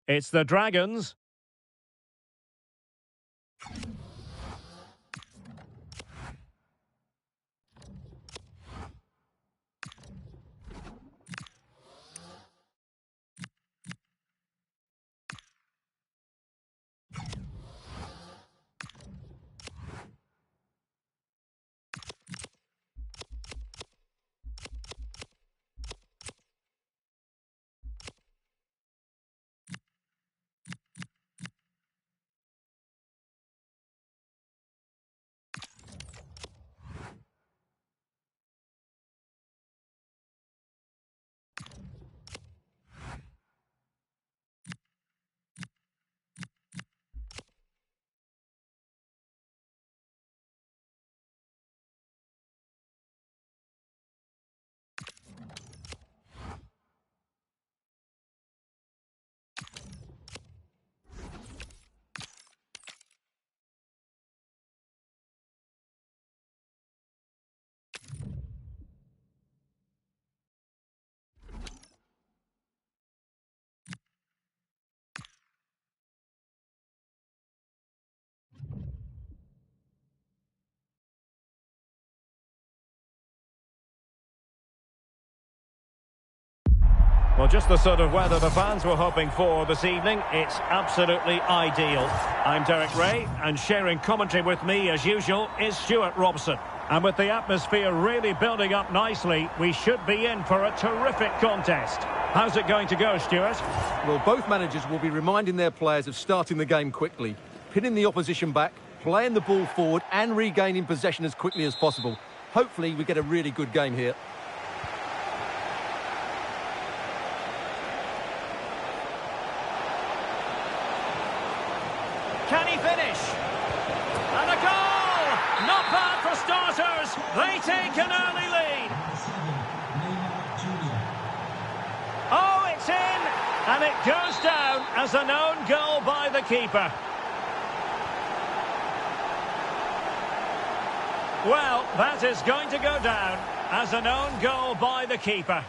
It's the Dragons. Well, just the sort of weather the fans were hoping for this evening. It's absolutely ideal. I'm Derek Ray, and sharing commentary with me, as usual, is Stuart Robson. And with the atmosphere really building up nicely, we should be in for a terrific contest. How's it going to go, Stuart? Well, both managers will be reminding their players of starting the game quickly, pinning the opposition back, playing the ball forward and regaining possession as quickly as possible. Hopefully, we get a really good game here. Can he finish? And a goal! Not bad for starters. They take an early lead. Oh, it's in! And it goes down as an own goal by the keeper. Well, that is going to go down as an own goal by the keeper.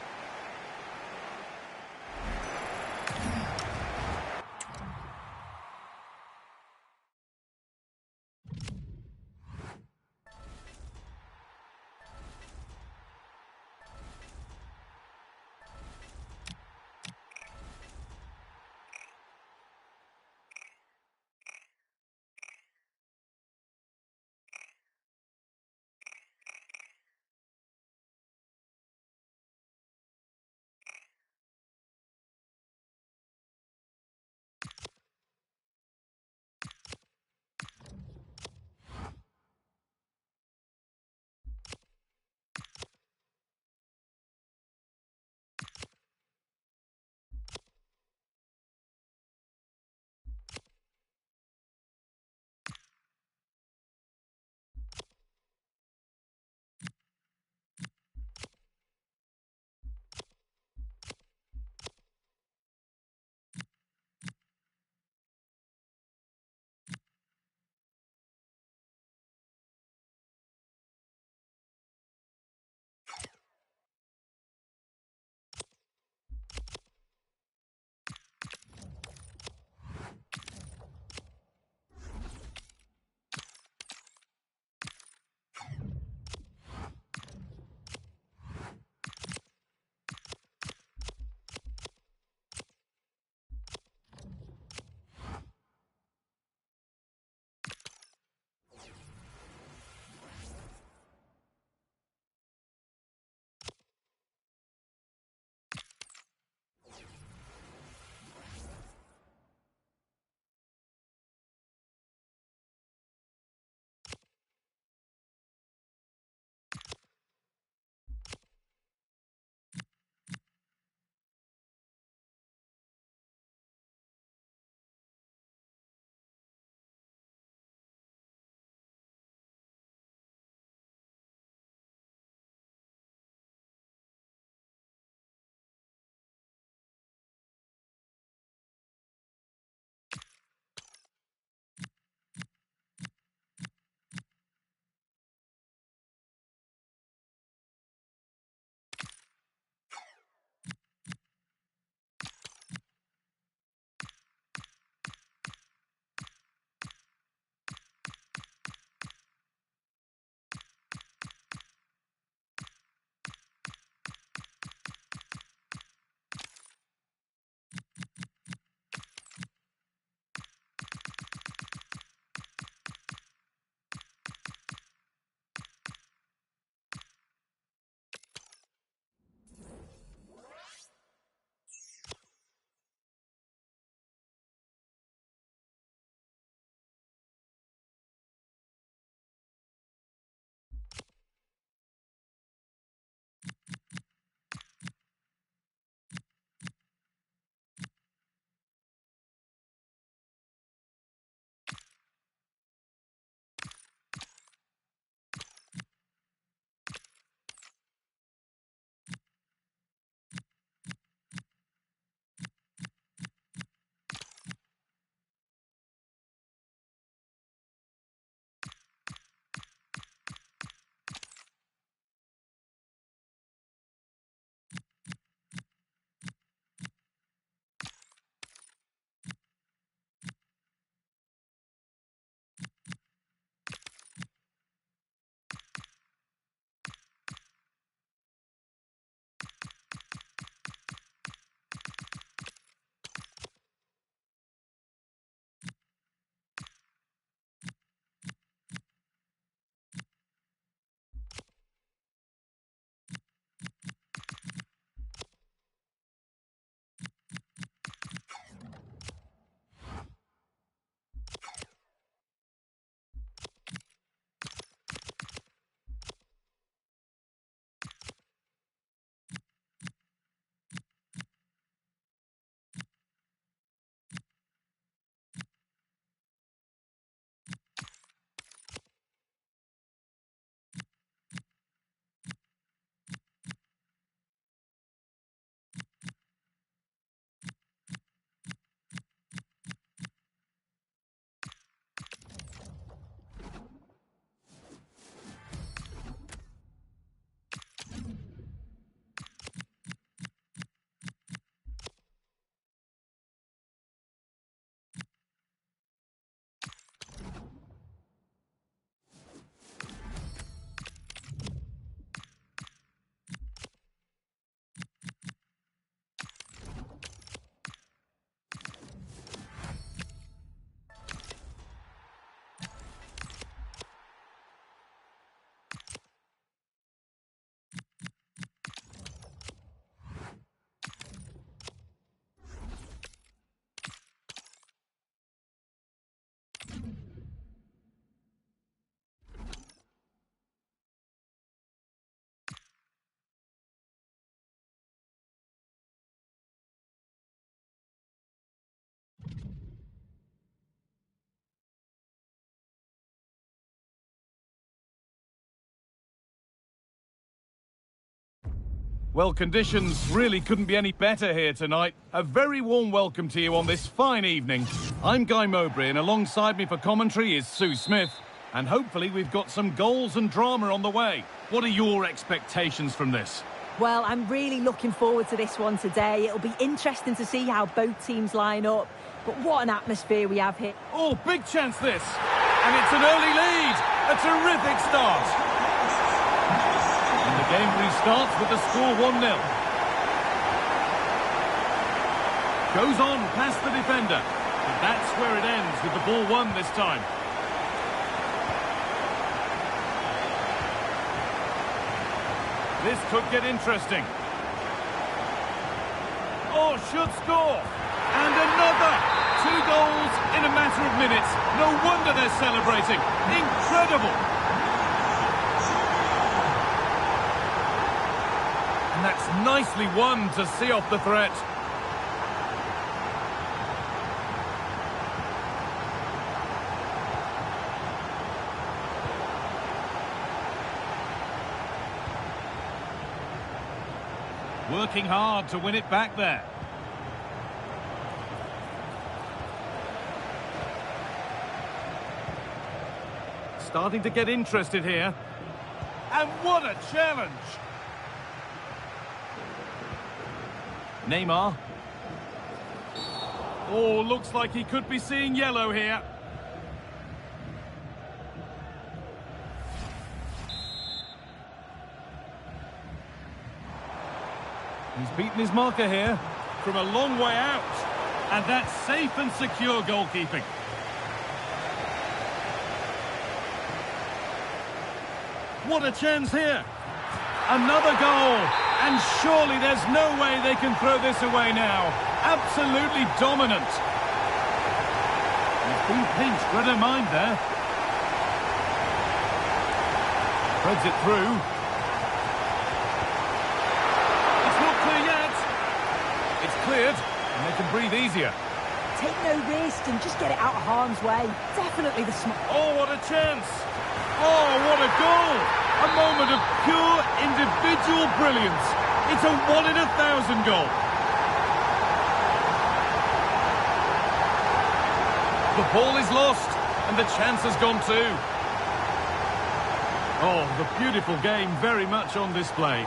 Well, conditions really couldn't be any better here tonight. A very warm welcome to you on this fine evening. I'm Guy Mowbray, and alongside me for commentary is Sue Smith. And hopefully we've got some goals and drama on the way. What are your expectations from this? Well, I'm really looking forward to this one today. It'll be interesting to see how both teams line up. But what an atmosphere we have here. Oh, big chance this. And it's an early lead. A terrific start. And the game restarts with the score 1-0. Goes on past the defender. But that's where it ends with the ball won this time. This could get interesting. Oh, should score. And another. 2 goals in a matter of minutes. No wonder they're celebrating. Incredible. And that's nicely won to see off the threat. Working hard to win it back there. Starting to get interested here. And what a challenge! Neymar. Oh, looks like he could be seeing yellow here. He's beaten his marker here from a long way out. And that's safe and secure goalkeeping. What a chance here. Another goal. And surely there's no way they can throw this away now. Absolutely dominant. He's been pinched, read her mind there. Threads it through. It's not clear yet. It's cleared, and they can breathe easier. Take no risk and just get it out of harm's way. Definitely the smart... Oh, what a chance. Oh, what a goal. A moment of pure individual brilliance. It's a 1 in 1,000 goal. The ball is lost, and the chance has gone too. Oh, the beautiful game very much on display.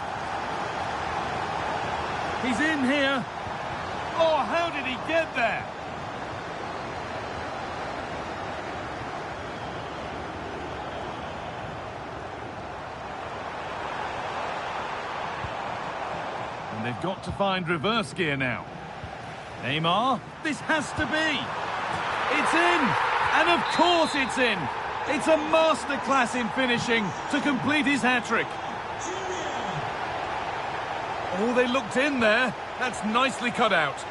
He's in here. Oh, how did he get there? And they've got to find reverse gear now. Neymar, this has to be. It's in! And of course it's in! It's a masterclass in finishing to complete his hat-trick. Oh, they looked in there. That's nicely cut out.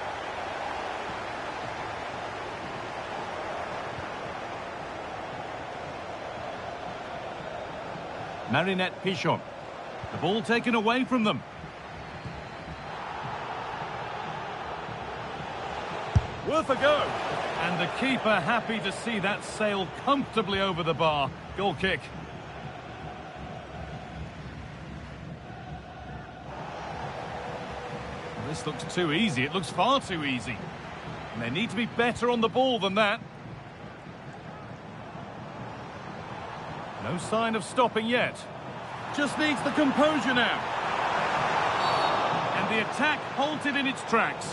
Marinette Pichon. The ball taken away from them. Worth a go. And the keeper happy to see that sail comfortably over the bar. Goal kick. Well, this looks too easy. It looks far too easy. And they need to be better on the ball than that. No sign of stopping yet. Just needs the composure now. And the attack halted in its tracks.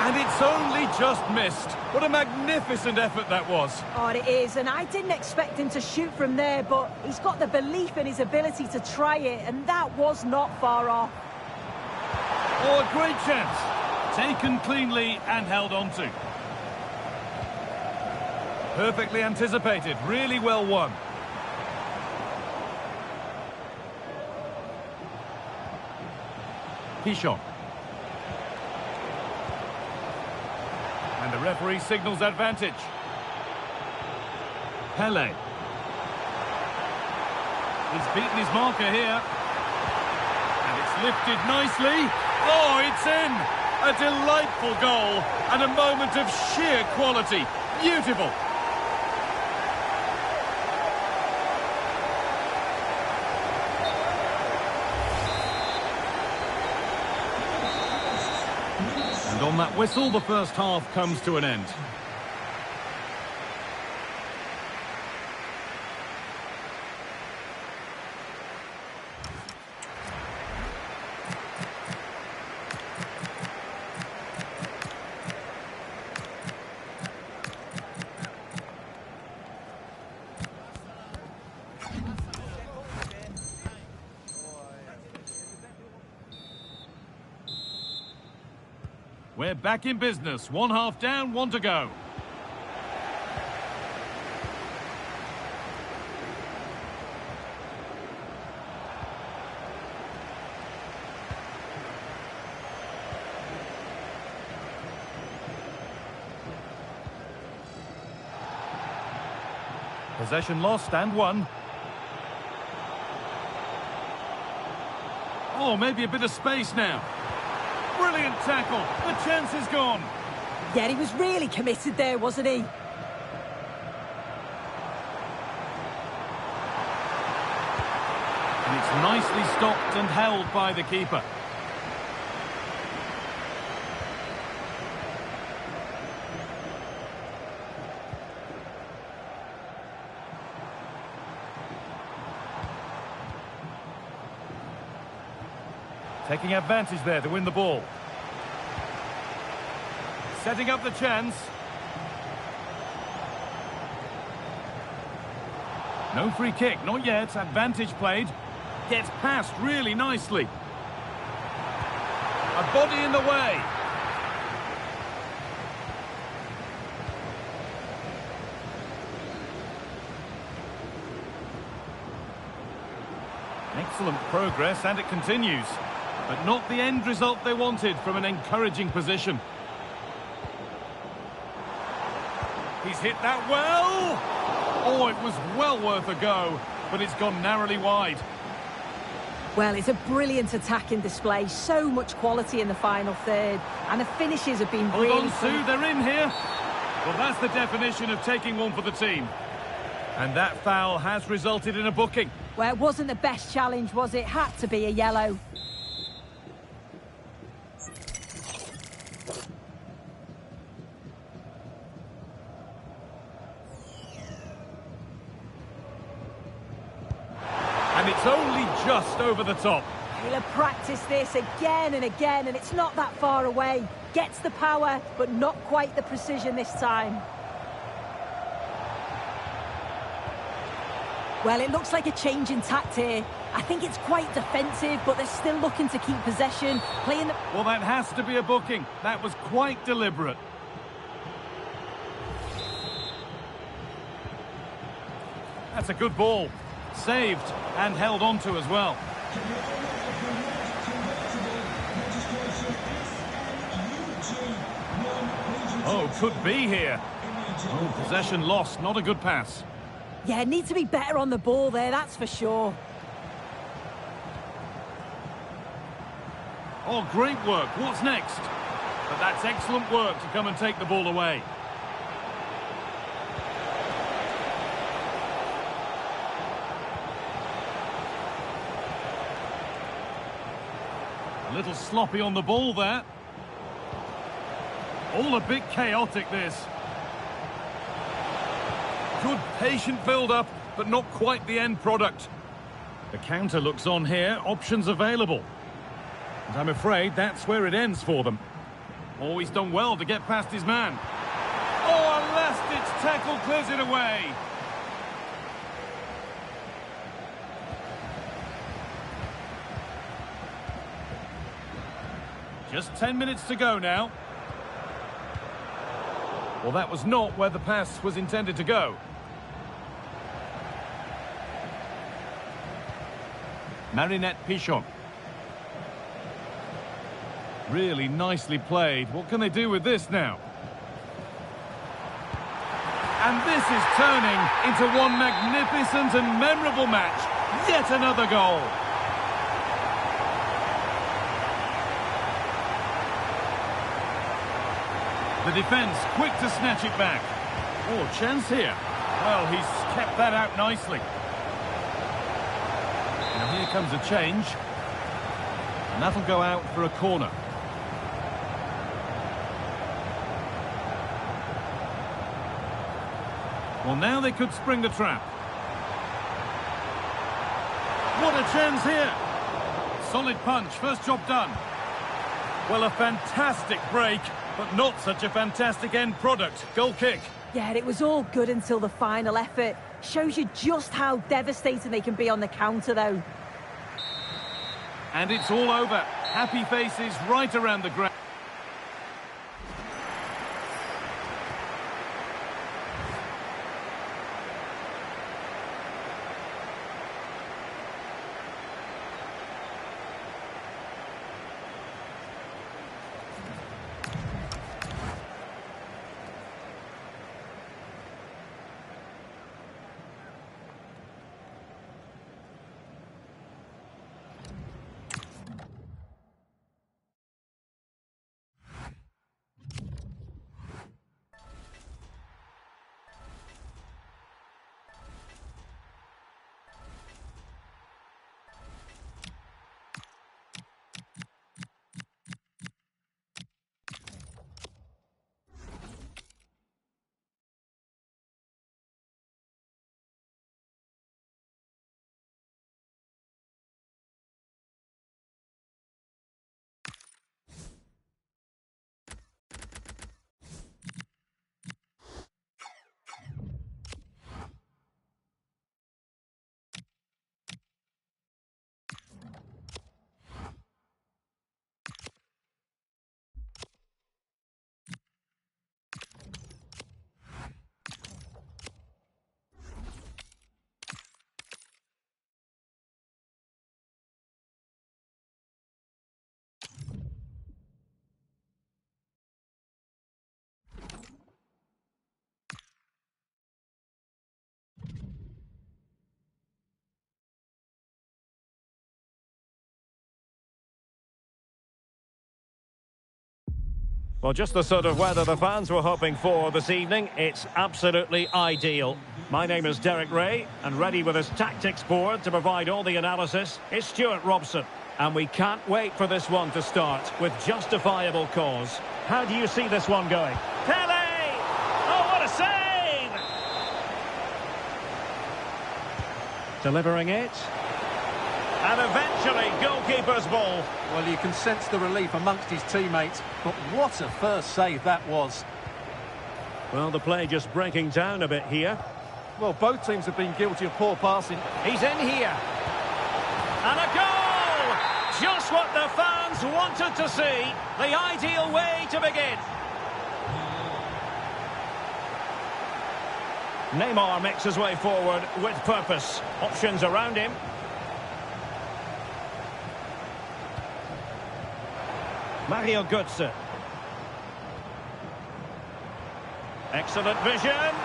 And it's only just missed. What a magnificent effort that was. Oh, it is, and I didn't expect him to shoot from there, but he's got the belief in his ability to try it, and that was not far off. Oh, a great chance. Taken cleanly and held on to. Perfectly anticipated. Really well won. Pichon. And the referee signals advantage. Pele. He's beaten his marker here. And it's lifted nicely. Oh, it's in! A delightful goal and a moment of sheer quality. Beautiful. And on that whistle, the first half comes to an end. We're back in business. One half down, one to go. Possession lost and won. Oh, maybe a bit of space now. Brilliant tackle. The chance is gone. Yeah, he was really committed there, wasn't he? And it's nicely stopped and held by the keeper. Taking advantage there to win the ball. Setting up the chance. No free kick, not yet. Advantage played. Gets past really nicely. A body in the way. Excellent progress, and it continues. But not the end result they wanted from an encouraging position. He's hit that well! Oh, it was well worth a go, but it's gone narrowly wide. Well, it's a brilliant attacking display. So much quality in the final third. And the finishes have been Hold really... on, Sue, they're in here. Well, that's the definition of taking one for the team. And that foul has resulted in a booking. Well, it wasn't the best challenge, was it? Had to be a yellow. And it's only just over the top. He'll have practiced this again and again, and it's not that far away. Gets the power, but not quite the precision this time. Well, it looks like a change in tact here. I think it's quite defensive, but they're still looking to keep possession, playing the... Well, that has to be a booking. That was quite deliberate. That's a good ball. Saved and held on to as well. Oh, could be here. Oh, possession lost. Not a good pass. Yeah, need to be better on the ball there, that's for sure. Oh, great work. What's next? But that's excellent work to come and take the ball away. A little sloppy on the ball there. All a bit chaotic, this. Good patient build-up, but not quite the end product. The counter looks on here. Options available. And I'm afraid that's where it ends for them. Oh, he's done well to get past his man. Oh, a last-ditch tackle clears it away. Just 10 minutes to go now. Well, that was not where the pass was intended to go. Marinette Pichon. Really nicely played. What can they do with this now? And this is turning into one magnificent and memorable match. Yet another goal. The defence quick to snatch it back. Oh, chance here. Well, he's kept that out nicely. Now here comes a change. And that'll go out for a corner. Well, now they could spring the trap. What a chance here. Solid punch, first job done. Well, a fantastic break, but not such a fantastic end product. Goal kick. Yeah, it was all good until the final effort. Shows you just how devastating they can be on the counter, though. And it's all over. Happy faces right around the ground. Well, just the sort of weather the fans were hoping for this evening. It's absolutely ideal. My name is Derek Ray, and ready with his tactics board to provide all the analysis is Stuart Robson. And we can't wait for this one to start with justifiable cause. How do you see this one going? Pele! Oh, what a save! Delivering it. And eventually, goalkeeper's ball. Well, you can sense the relief amongst his teammates, but what a first save that was. Well, the play just breaking down a bit here. Well, both teams have been guilty of poor passing. He's in here. And a goal! Just what the fans wanted to see. The ideal way to begin. Neymar makes his way forward with purpose. Options around him. Mario Götze. Excellent vision.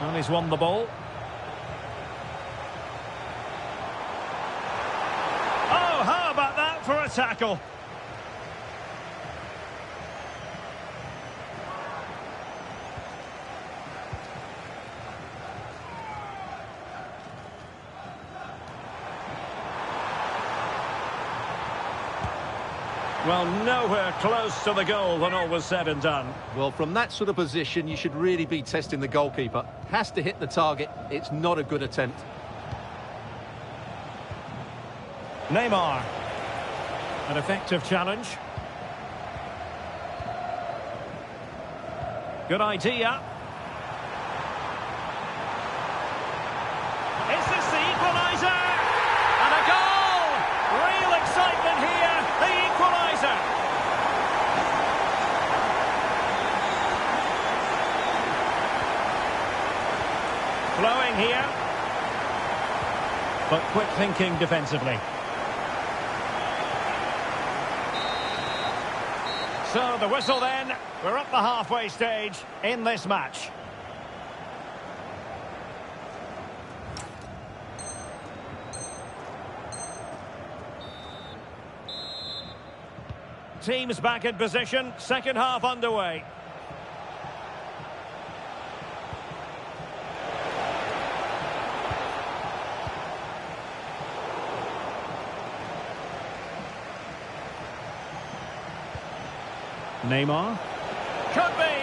And he's won the ball. Oh, how about that for a tackle? Well, nowhere close to the goal when all was said and done. Well, from that sort of position, you should really be testing the goalkeeper. Has to hit the target. It's not a good attempt. Neymar. An effective challenge. Good idea. Is this the equaliser? And a goal! Real excitement here. The equaliser. Flowing here. But quick thinking defensively. So the whistle then. We're up the halfway stage in this match. teams back in position. Second half underway. Neymar. Could be.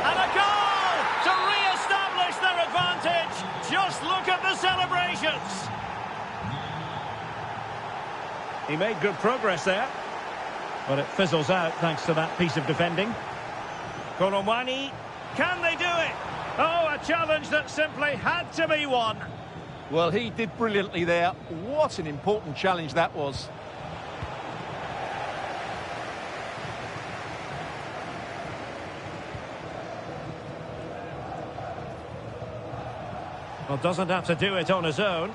And a goal to re-establish their advantage. Just look at the celebrations. He made good progress there. But it fizzles out thanks to that piece of defending. Kolomwani. Can they do it? Oh, a challenge that simply had to be won. Well, he did brilliantly there. What an important challenge that was. Well, doesn't have to do it on his own.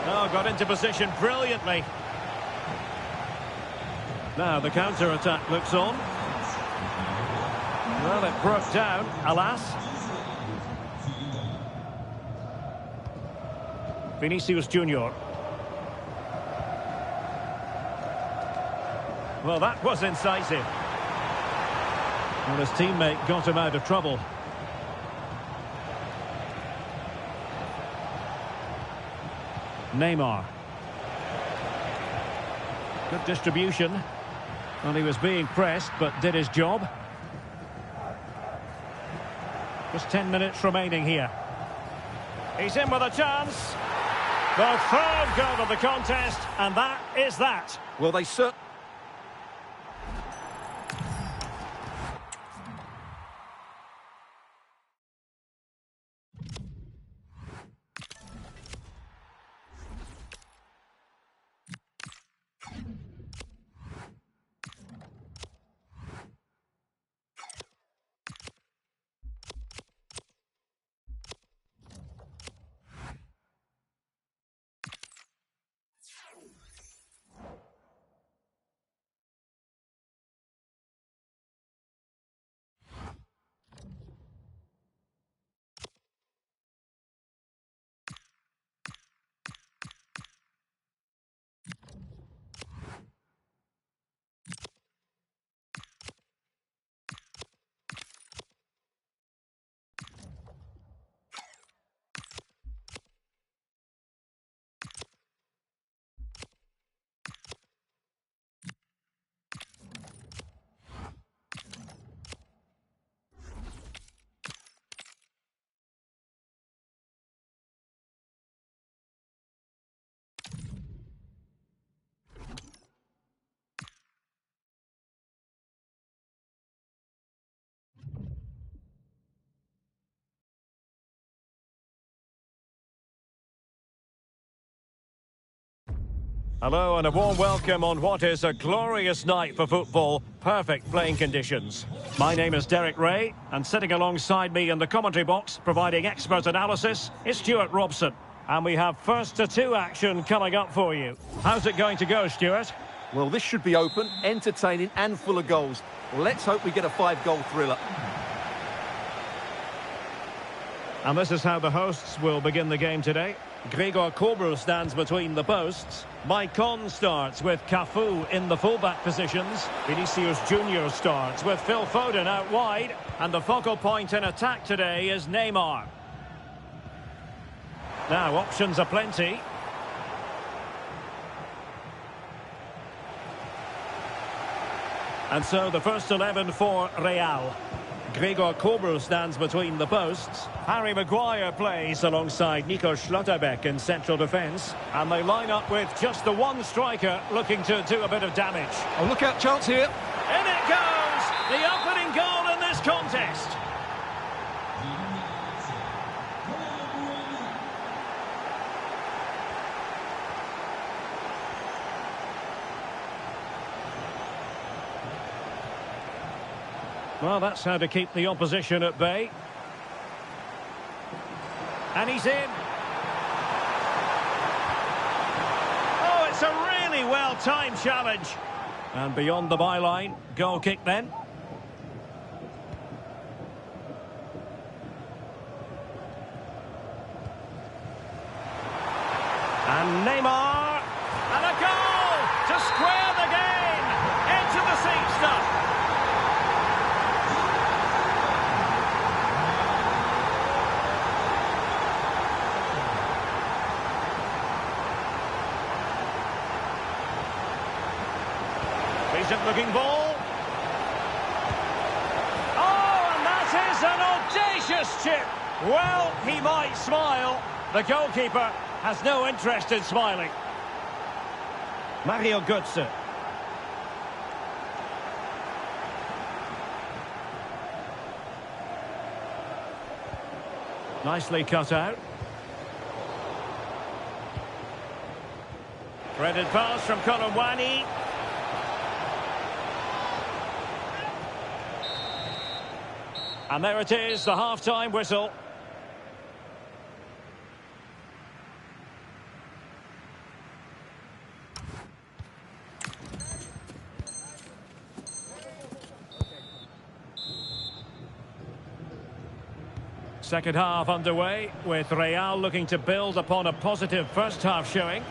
Oh, got into position brilliantly. Now the counter-attack looks on. Well, it broke down, alas. Vinicius Junior. Well, that was incisive. Well, his teammate got him out of trouble. Neymar. Good distribution. Well, he was being pressed, but did his job. Just 10 minutes remaining here. He's in with a chance. The third goal of the contest, and that is that. Well, they certainly... Hello and a warm welcome on what is a glorious night for football. Perfect playing conditions. My name is Derek Ray, and sitting alongside me in the commentary box, providing expert analysis, is Stuart Robson. And we have first to two action coming up for you. How's it going to go, Stuart? Well, this should be open, entertaining and full of goals. Let's hope we get a 5-goal thriller. And this is how the hosts will begin the game today. Gregor Kobel stands between the posts. Mike Conn starts with Cafu in the fullback positions. Vinicius Junior starts with Phil Foden out wide. And the focal point in attack today is Neymar. Now, options are plenty. And so the first 11 for Real. Gregor Kobel stands between the posts. Harry Maguire plays alongside Nico Schlotterbeck in central defence. And they line up with just the one striker looking to do a bit of damage. Oh, look out, chance here. In it goes! The opening goal in this contest. Well, that's how to keep the opposition at bay. And he's in. Oh, it's a really well-timed challenge. And beyond the byline, goal kick then. And Neymar. And a goal to square Decent looking ball. Oh, and that is an audacious chip. Well, he might smile. The goalkeeper has no interest in smiling. Mario Götze. Nicely cut out. Threaded pass from Colomwani. And there it is, the half-time whistle. Second half underway, with Real looking to build upon a positive first half showing.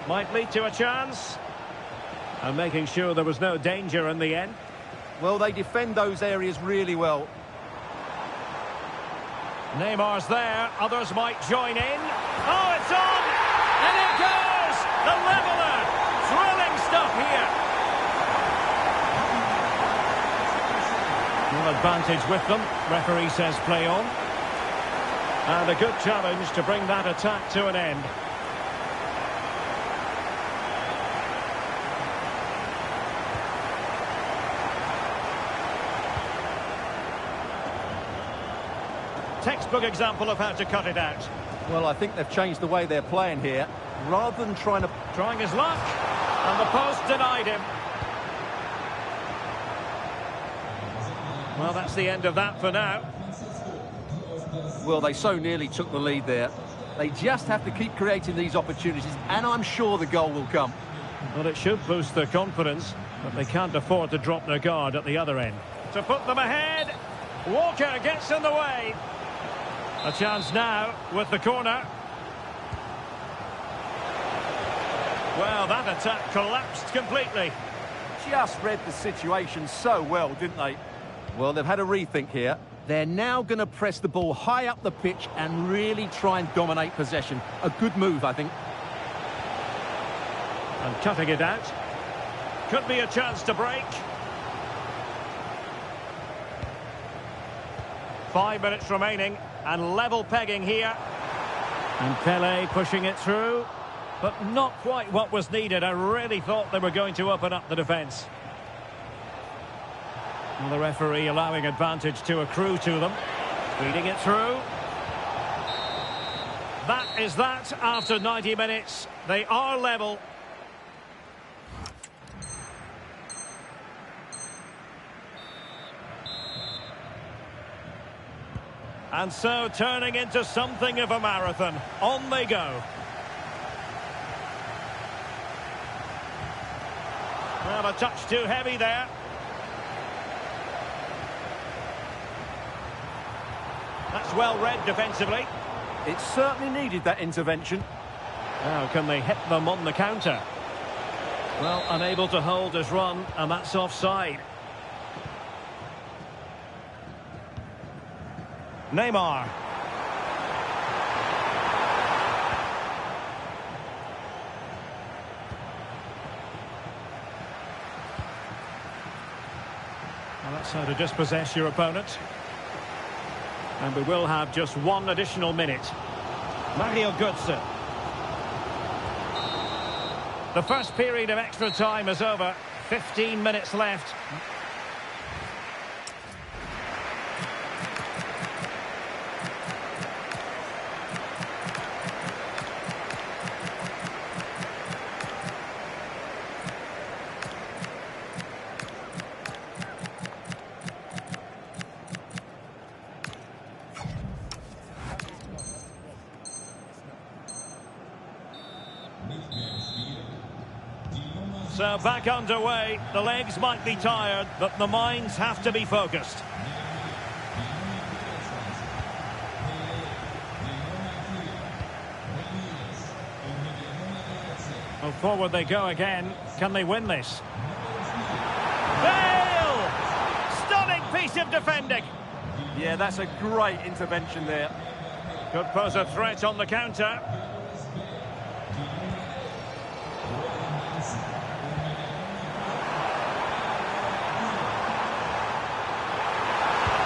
Might lead to a chance. And making sure there was no danger in the end. Well, they defend those areas really well. Neymar's there, others might join in. Oh, it's on! And it goes! The leveller! Thrilling stuff here. No advantage with them. Referee says play on. And a good challenge to bring that attack to an end. Textbook example of how to cut it out. Well, I think they've changed the way they're playing here. Rather than trying his luck, and the post denied him. Well, that's the end of that for now. Well, they so nearly took the lead there. They just have to keep creating these opportunities, and I'm sure the goal will come. Well, it should boost their confidence, but they can't afford to drop their guard at the other end. To put them ahead, Walker gets in the way. A chance now with the corner. Well, that attack collapsed completely. Just read the situation so well, didn't they? Well, they've had a rethink here. They're now going to press the ball high up the pitch and really try and dominate possession. A good move, I think. And cutting it out. Could be a chance to break. 5 minutes remaining. And level pegging here. And Pele pushing it through. But not quite what was needed. I really thought they were going to open up the defence. Well, the referee allowing advantage to accrue to them. Feeding it through. That is that after 90 minutes. They are level. And so turning into something of a marathon. On they go. Well, a touch too heavy there. That's well read defensively. It certainly needed that intervention. Now can they hit them on the counter? Well, unable to hold his run, and that's offside. Neymar. Well, that's how to dispossess your opponent. And we will have just one additional minute. Mario Götze. The first period of extra time is over. 15 minutes left. So back underway. The legs might be tired, but the minds have to be focused. Well, forward they go again. Can they win this? Bale! Stunning piece of defending. Yeah, that's a great intervention there. Could pose a threat on the counter.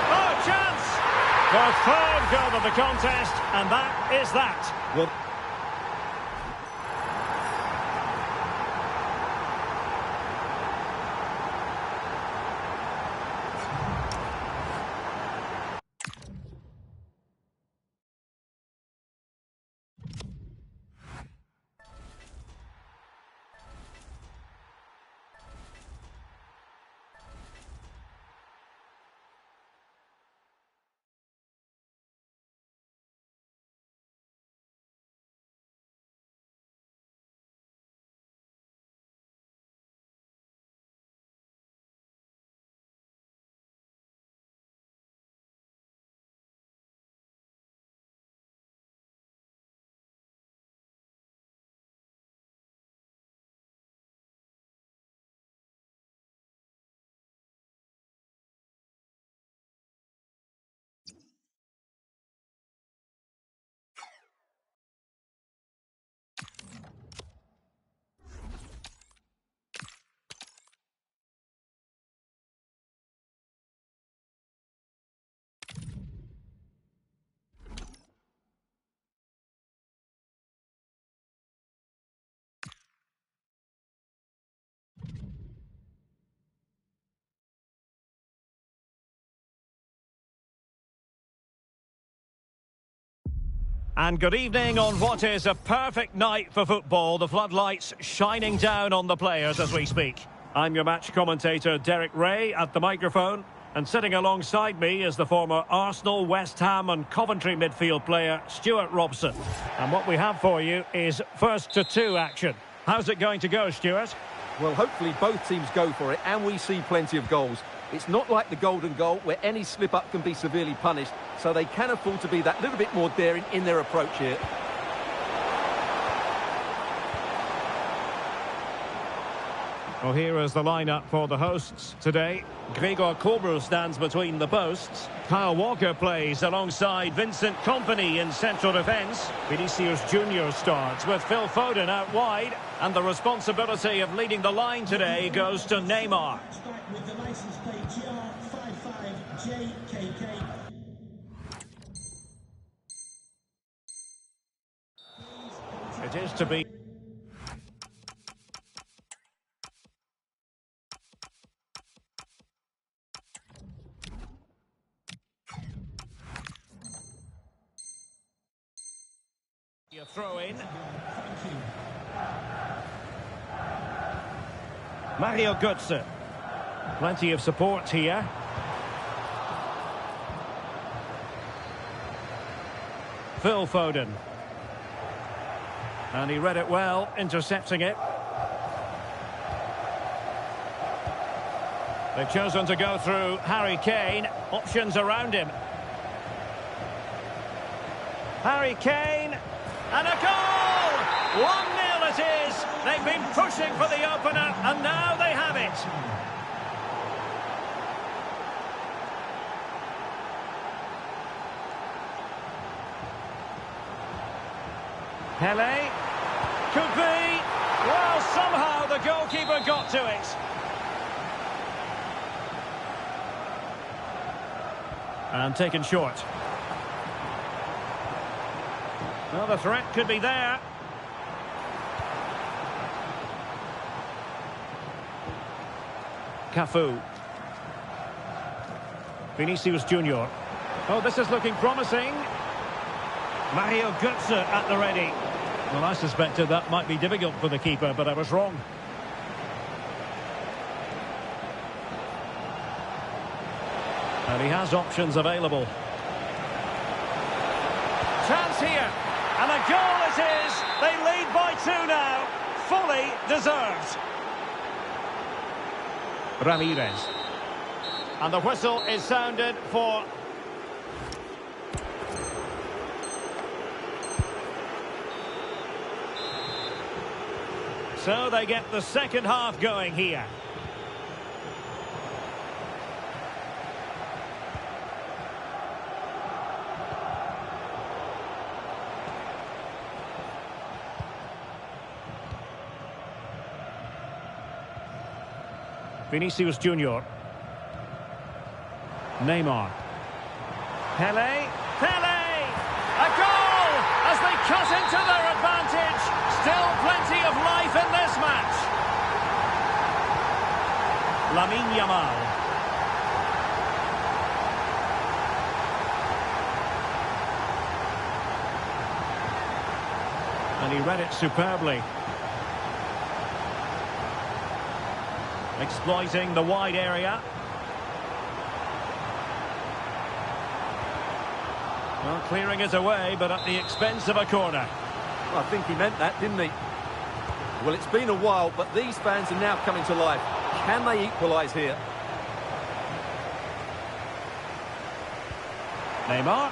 Oh, chance! The third goal of the contest, and that is that. Well, And good evening on what is a perfect night for football. The floodlights shining down on the players as we speak. I'm your match commentator, Derek Ray, at the microphone. And sitting alongside me is the former Arsenal, West Ham and Coventry midfield player, Stuart Robson. And what we have for you is first to two action. How's it going to go, Stuart? well, hopefully both teams go for it and we see plenty of goals. It's not like the golden goal where any slip-up can be severely punished, so they can afford to be that little bit more daring in their approach here. Well, here is the lineup for the hosts today. Gregor Kobel stands between the posts. Kyle Walker plays alongside Vincent Kompany in central defence. Vinicius Junior starts with Phil Foden out wide. And the responsibility of leading the line today goes to Neymar. With the license plate GR55JKK. It is to be. A throw in. Mario Götze. Plenty of support here. Phil Foden. And he read it well, intercepting it. They've chosen to go through Harry Kane. Options around him. Harry Kane. And a goal! 1-0 it is. They've been pushing for the opener, and now they have it. Pele. Could be. Well, somehow the goalkeeper got to it. And taken short. Well, the threat could be there. Cafu. Vinicius Junior. Oh, this is looking promising. Mario Götze at the ready. Well, I suspected that might be difficult for the keeper, but I was wrong. And he has options available. Chance here. And a goal it is. They lead by 2 now. Fully deserved. Ramirez. And the whistle is sounded for... So they get the second half going here. Vinicius Junior. Neymar. Pele. A goal as they cut into their advantage. Still plenty of life in this match. Lamine Yamal. And he read it superbly. Exploiting the wide area. Well, clearing it away, but at the expense of a corner. I think he meant that, didn't he? Well, it's been a while, but these fans are now coming to life. Can they equalise here? Neymar.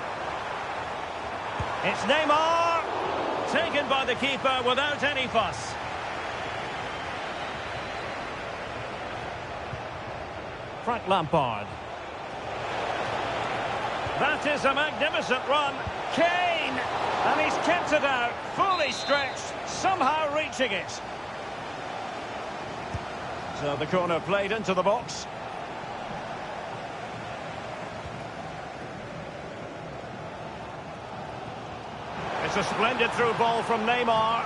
It's Neymar! Taken by the keeper without any fuss. Frank Lampard. That is a magnificent run. Kane! And he's kept it out, fully stretched, somehow reaching it. So the corner played into the box. It's a splendid through ball from Neymar.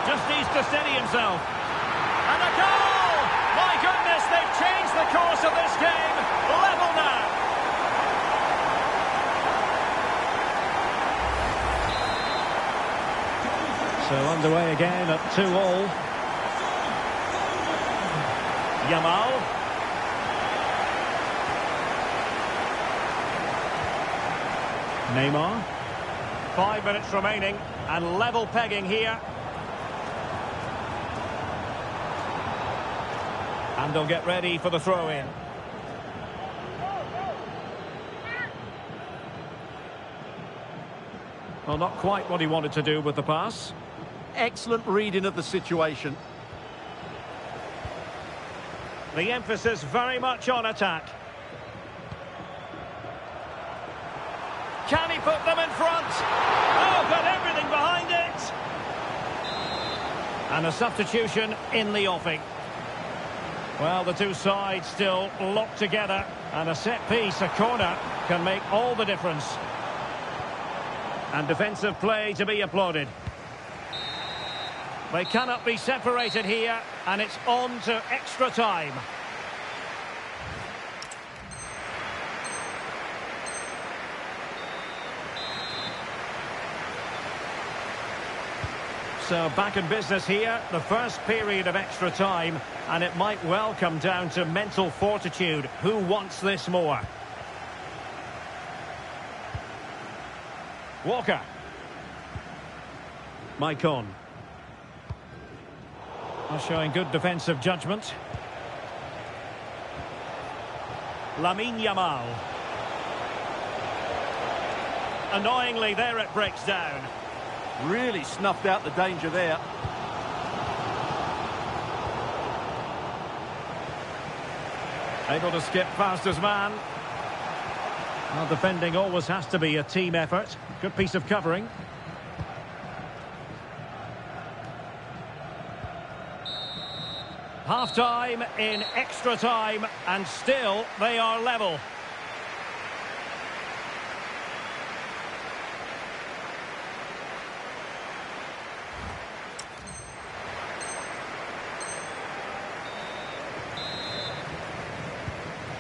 Just needs to steady himself. And a goal! My goodness, they've changed the course of this game. Level now. So underway again at 2-2. Yamal. Neymar. 5 minutes remaining and level pegging here. And they'll get ready for the throw-in. Well, not quite what he wanted to do with the pass. Excellent reading of the situation. The emphasis very much on attack. Can he put them in front? Oh, got everything behind it. And a substitution in the offing. Well, the two sides still locked together. And a set piece, a corner, can make all the difference. And defensive play to be applauded. They cannot be separated here, and it's on to extra time. So back in business here, the first period of extra time, and it might well come down to mental fortitude. Who wants this more? Walker. Maicon. Showing good defensive judgment. Lamine Yamal. Annoyingly, there it breaks down. Really snuffed out the danger there. Able to skip past his man. Well, defending always has to be a team effort. Good piece of covering. Half-time in extra time, and still they are level.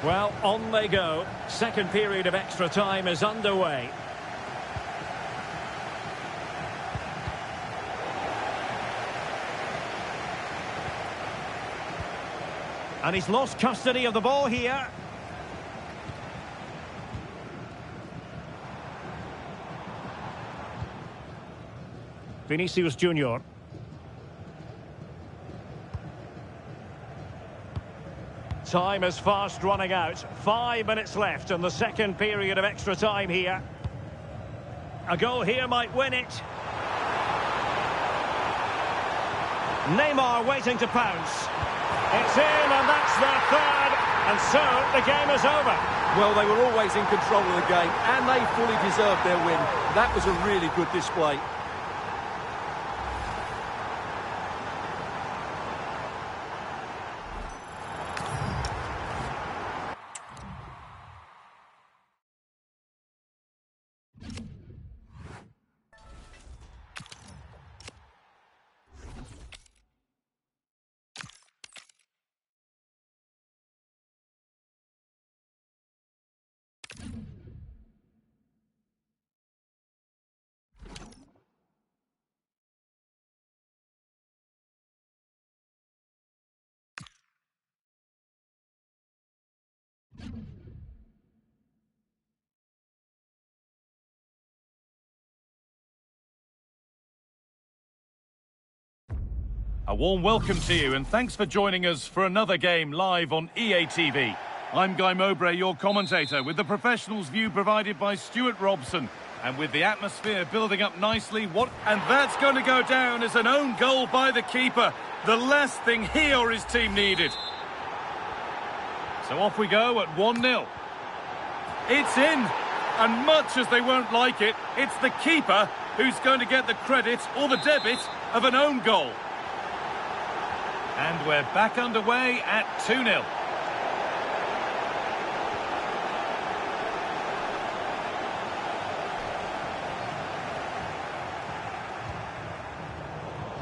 Well, on they go. Second period of extra time is underway. And he's lost custody of the ball here. Vinicius Junior. Time is fast running out. 5 minutes left in the second period of extra time here. A goal here might win it. Neymar waiting to pounce. It's in, and that's their third, and so the game is over. Well, they were always in control of the game, and they fully deserved their win. That was a really good display. A warm welcome to you and thanks for joining us for another game live on EA TV. I'm Guy Mowbray, your commentator, with the professionals' view provided by Stuart Robson. And with the atmosphere building up nicely, and that's going to go down as an own goal by the keeper. The last thing he or his team needed. So off we go at 1-0. It's in, and much as they won't like it, it's the keeper who's going to get the credit or the debit of an own goal. And we're back underway at 2-0.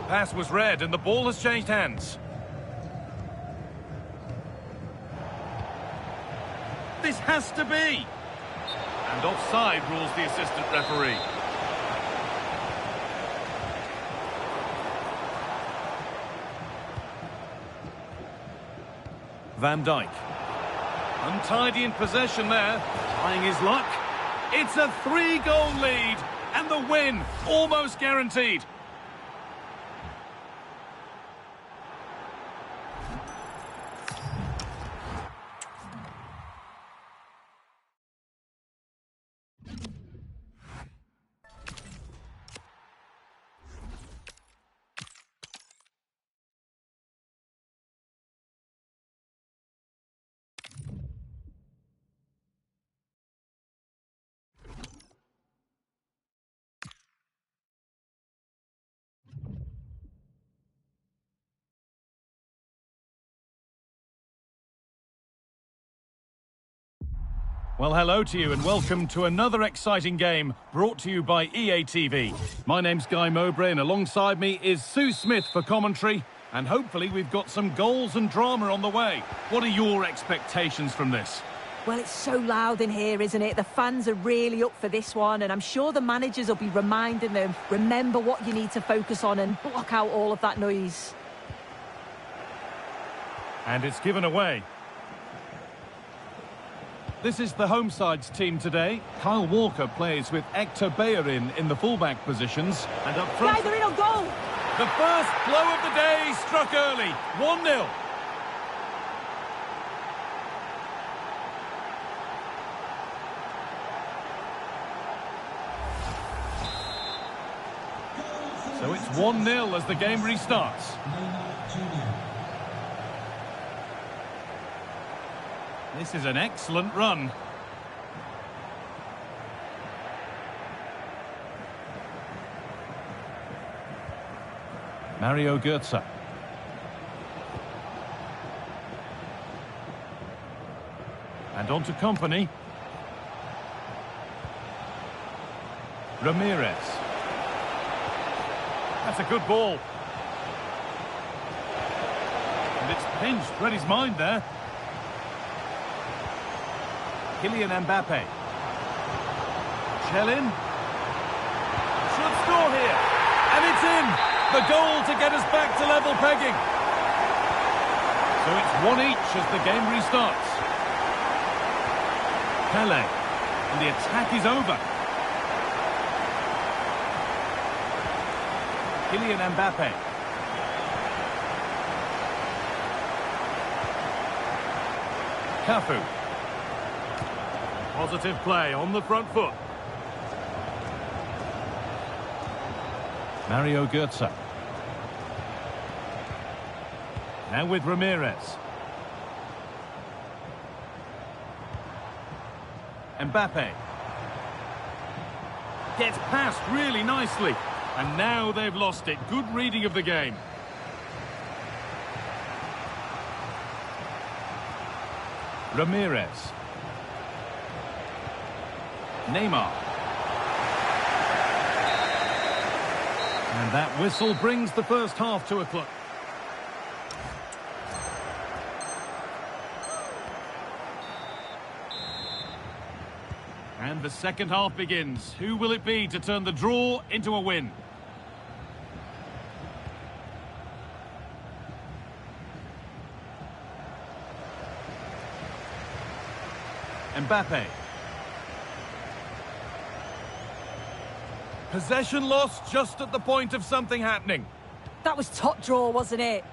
Pass was read and the ball has changed hands. This has to be. And offside rules the assistant referee. Van Dijk. Untidy in possession there. Trying his luck. It's a 3-goal lead. And the win almost guaranteed. Well, hello to you and welcome to another exciting game brought to you by EA TV. My name's Guy Mowbray and alongside me is Sue Smith for commentary. And hopefully we've got some goals and drama on the way. What are your expectations from this? Well, it's so loud in here, isn't it? The fans are really up for this one, and I'm sure the managers will be reminding them, remember what you need to focus on and block out all of that noise. And it's given away. This is the home side's team today. Kyle Walker plays with Hector Bellerin in the fullback positions. And up front... Guys, they're in on goal! The first blow of the day struck early. 1-0. So it's 1-0 as the game restarts. This is an excellent run. Mario Götze. And on to company. Ramirez. That's a good ball. And it's pinched, read his mind there. Kylian Mbappe. Chelin. Should score here. And it's in. The goal to get us back to level pegging. So it's 1 each as the game restarts. Pele. And the attack is over. Kylian Mbappe. Cafu. Positive play on the front foot. Mario Götze. Now with Ramirez. Mbappe. Gets past really nicely. And now they've lost it. Good reading of the game. Ramirez. Neymar. And that whistle brings the first half to a close. And the second half begins. Who will it be to turn the draw into a win? Mbappe. Possession lost just at the point of something happening. That was top draw, wasn't it?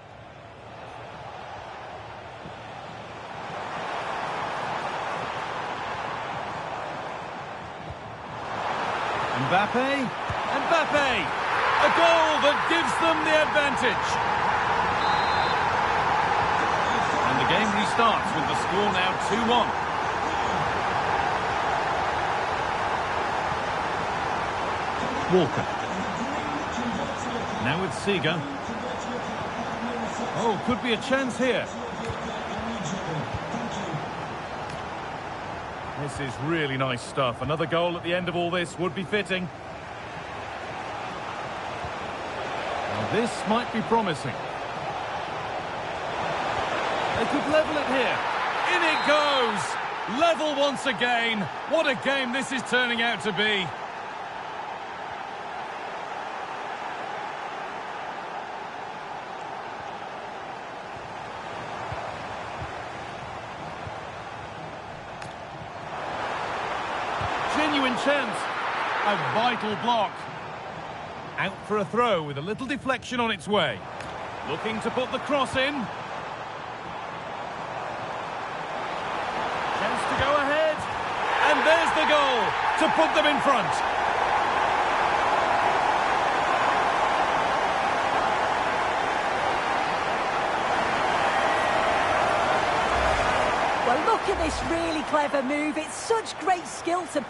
Mbappe. A goal that gives them the advantage. And the game restarts with the score now 2-1. Walker. Now with Seager. Oh, could be a chance here. This is really nice stuff. Another goal at the end of all this would be fitting. Now this might be promising. They could level it here. In it goes! Level once again. What a game this is turning out to be. Genuine chance. A vital block. Out for a throw with a little deflection on its way. Looking to put the cross in. Chance to go ahead. And there's the goal to put them in front. Well, look at this really clever move. It's such great skill to...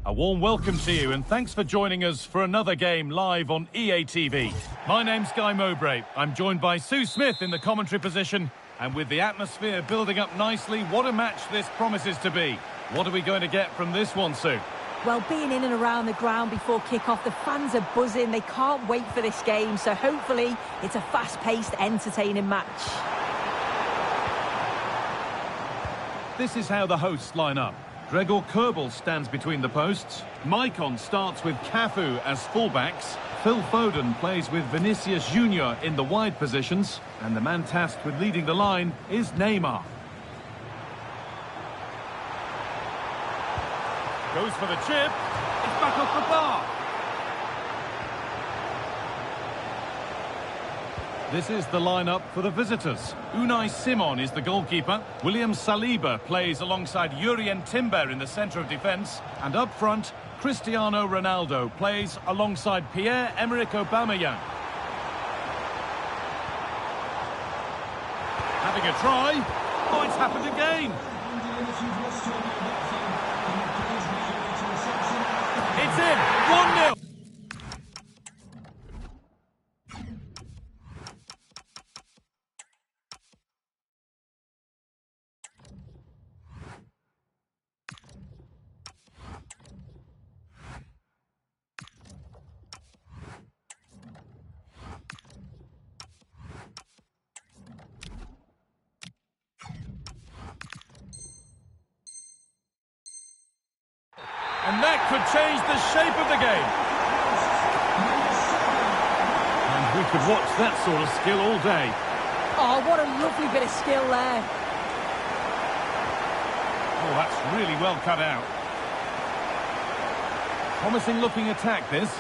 A warm welcome to you and thanks for joining us for another game live on EA TV. My name's Guy Mowbray. I'm joined by Sue Smith in the commentary position, and with the atmosphere building up nicely, what a match this promises to be. What are we going to get from this one, Sue? Well, being in and around the ground before kick-off, the fans are buzzing. They can't wait for this game, so hopefully it's a fast-paced, entertaining match. This is how the hosts line up. Gregor Kerbel stands between the posts. Maicon starts with Cafu as fullbacks. Phil Foden plays with Vinicius Junior in the wide positions. And the man tasked with leading the line is Neymar. Goes for the chip. It's back off the bar. This is the lineup for the visitors. Unai Simon is the goalkeeper. William Saliba plays alongside Jurien Timber in the centre of defence. And up front, Cristiano Ronaldo plays alongside Pierre-Emerick Aubameyang. Having a try. Oh, it's happened again. It's in. 1-0. And that could change the shape of the game. And we could watch that sort of skill all day. Oh, what a lovely bit of skill there. Oh, that's really well cut out. Promising looking attack, this.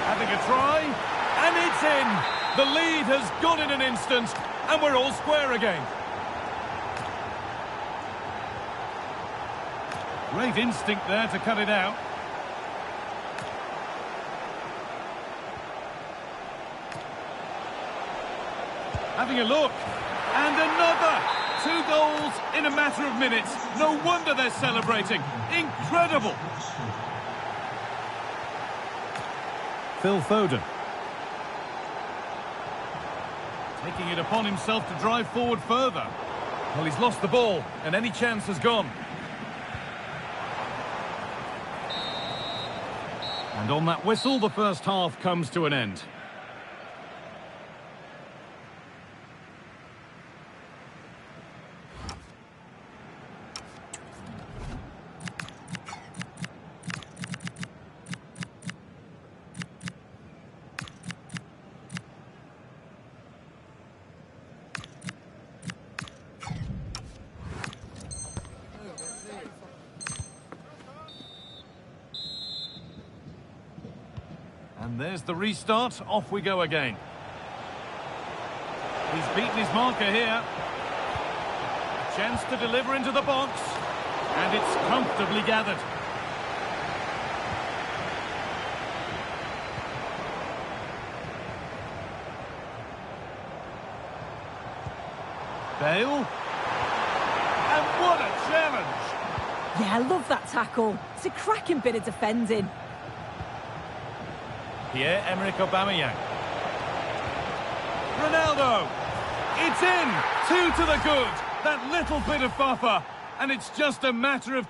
Having a try, and it's in. The lead has gone in an instant, and we're all square again. Great instinct there to cut it out. Having a look. And another! 2 goals in a matter of minutes. No wonder they're celebrating. Incredible! Phil Foden. Taking it upon himself to drive forward further. Well, he's lost the ball, and any chance has gone. And on that whistle, the first half comes to an end. And there's the restart. Off we go again. He's beaten his marker here. A chance to deliver into the box. And it's comfortably gathered. Bale. And what a challenge! Yeah, I love that tackle. It's a cracking bit of defending. Pierre-Emerick Aubameyang. Ronaldo! It's in! 2 to the good! That little bit of buffer, and it's just a matter of...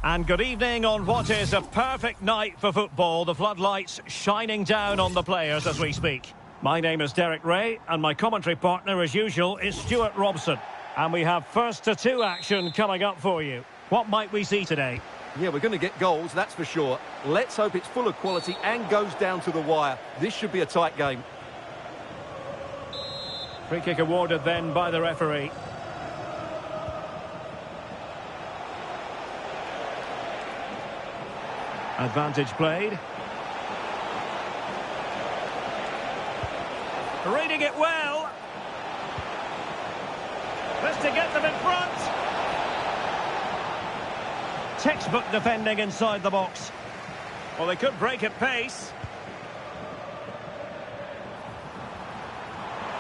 And good evening on what is a perfect night for football. The floodlights shining down on the players as we speak. My name is Derek Ray, and my commentary partner, as usual, is Stuart Robson. And we have first to two action coming up for you. What might we see today? Yeah, we're going to get goals, that's for sure. Let's hope it's full of quality and goes down to the wire. This should be a tight game. Free kick awarded then by the referee. Advantage played. Reading it well. This to get them in front. Textbook defending inside the box. Well, they could break at pace.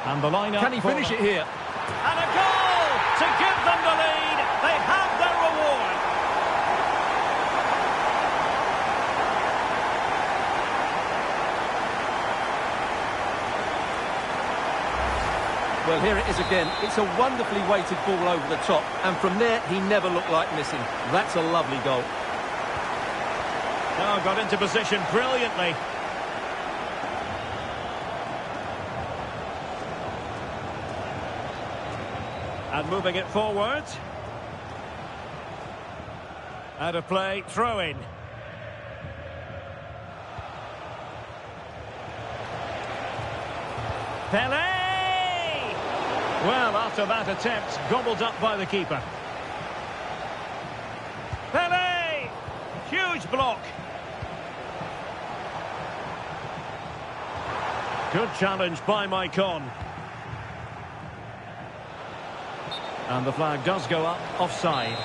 And the lineup. Can he finish it here? And a goal to give them the lead. They have their reward. Well, here it is again. It's a wonderfully weighted ball over the top. And from there, he never looked like missing. That's a lovely goal. Oh, got into position brilliantly. And moving it forward. Out of play, throw in. Pelé! Well, after that attempt, gobbled up by the keeper. Pelé! Huge block. Good challenge by Maicon. And the flag does go up, offside.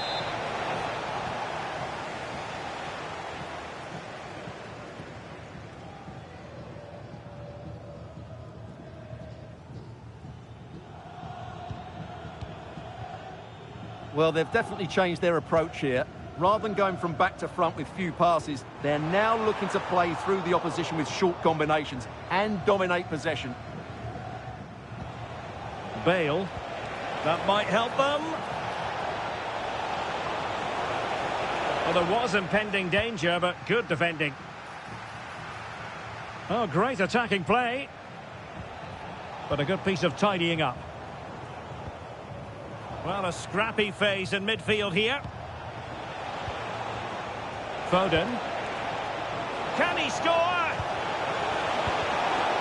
Well, they've definitely changed their approach here. Rather than going from back to front with few passes, they're now looking to play through the opposition with short combinations and dominate possession. Bale. That might help them. Well, there was impending danger, but good defending. Oh, great attacking play. But a good piece of tidying up. Well, a scrappy phase in midfield here. Foden. Can he score?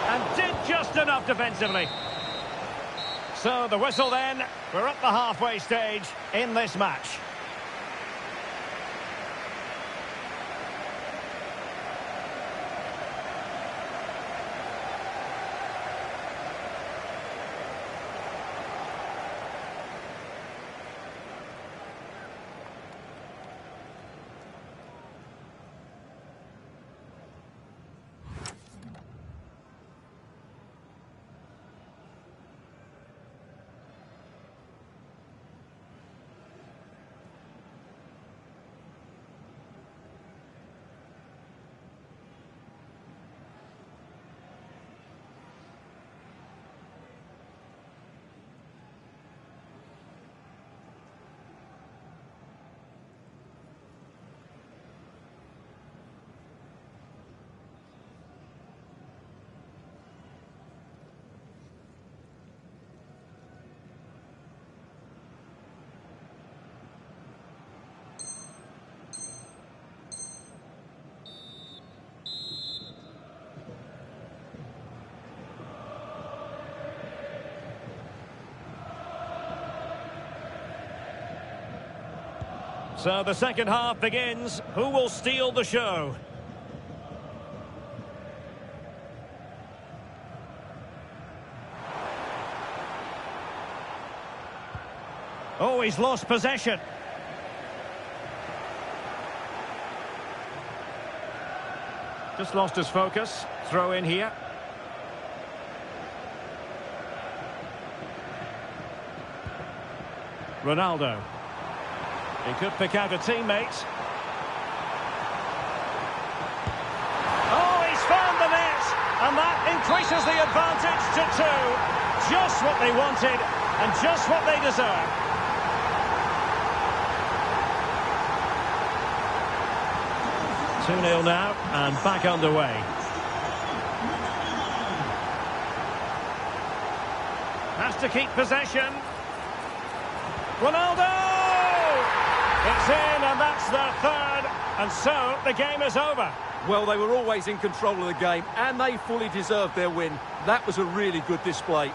And did just enough defensively. So the whistle then. We're at the halfway stage in this match. So the second half begins. Who will steal the show? Oh, he's lost possession. Just lost his focus. Throw in here. Ronaldo. He could pick out a teammate. Oh, he's found the net! And that increases the advantage to 2. Just what they wanted, and just what they deserve. Two 2-0 now, and back underway. Has to keep possession. Ronaldo! It's in, and that's their third, and so the game is over. Well, they were always in control of the game, and they fully deserved their win. That was a really good display.